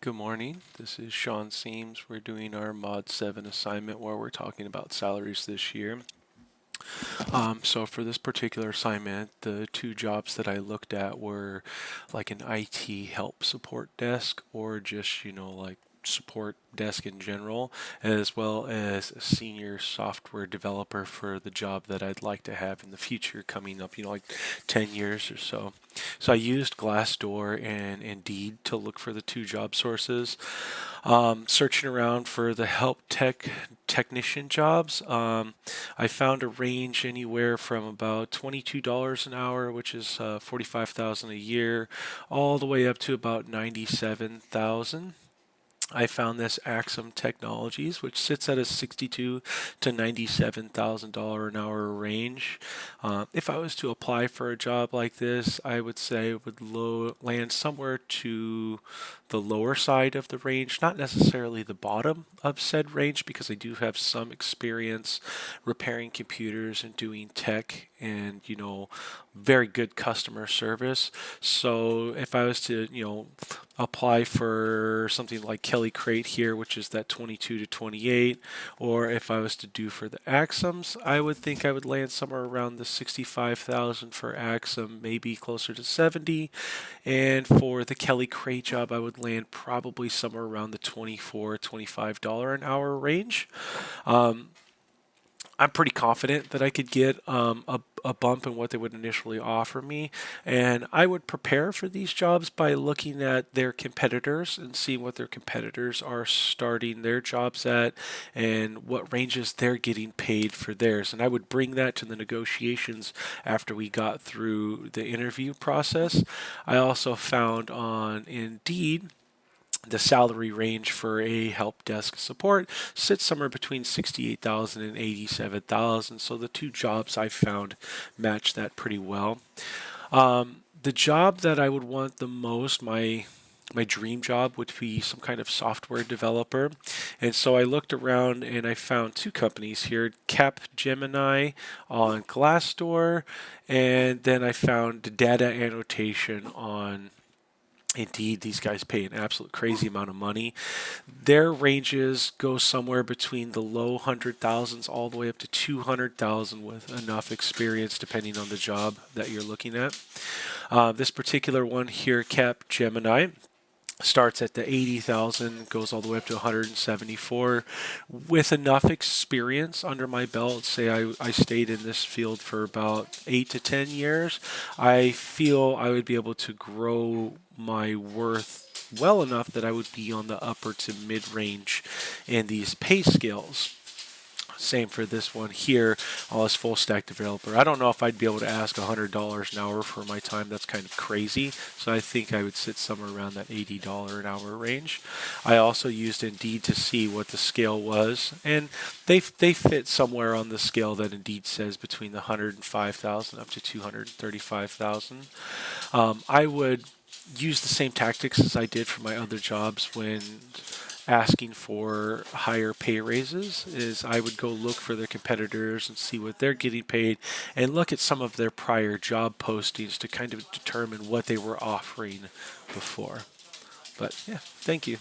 Good morning. This is Sean Seams. We're doing our Mod 7 assignment where we're talking about salaries this year. So for this particular assignment, the two jobs that I looked at were like an IT help support desk or just, like support desk in general, as well as a senior software developer for the job that I'd like to have in the future coming up, like 10 years or so. So I used Glassdoor and Indeed to look for the two job sources. Searching around for the help technician jobs, I found a range anywhere from about $22 an hour, which is 45,000 a year, all the way up to about 97,000. I found this Axum Technologies, which sits at a $62 to $97,000 an hour range. If I was to apply for a job like this, I would say it would land somewhere to the lower side of the range, not necessarily the bottom of said range, because I do have some experience repairing computers and doing tech and very good customer service. So if I was to apply for something like Kelly Crate here, which is that 22 to 28, or if I was to do for the Axums, I would think I would land somewhere around the 65,000 for Axum, maybe closer to 70. And for the Kelly Crate job, I would land probably somewhere around the $24, $25 an hour range. I'm pretty confident that I could get a bump in what they would initially offer me. And I would prepare for these jobs by looking at their competitors and seeing what their competitors are starting their jobs at and what ranges they're getting paid for theirs. And I would bring that to the negotiations after we got through the interview process. I also found on Indeed the salary range for a help desk support sits somewhere between 68,000 and 87,000. So the two jobs I found match that pretty well. The job that I would want the most, my dream job would be some kind of software developer. And so I looked around and I found two companies here, Capgemini on Glassdoor, and then I found Data Annotation on Indeed. These guys pay an absolute crazy amount of money. Their ranges go somewhere between the low 100,000s all the way up to 200,000 with enough experience depending on the job that you're looking at. This particular one here, Capgemini, starts at the 80,000, goes all the way up to 174. With enough experience under my belt, say I stayed in this field for about 8 to 10 years, I feel I would be able to grow my worth well enough that I would be on the upper to mid range in these pay scales. Same for this one here, as full stack developer. I don't know if I'd be able to ask $100 an hour for my time. That's kind of crazy. So I think I would sit somewhere around that $80 an hour range. I also used Indeed to see what the scale was, and they fit somewhere on the scale that Indeed says between the 105,000 up to 235,000. I would use the same tactics as I did for my other jobs when asking for higher pay raises. Is I would go look for their competitors and see what they're getting paid and look at some of their prior job postings to kind of determine what they were offering before. But yeah, thank you.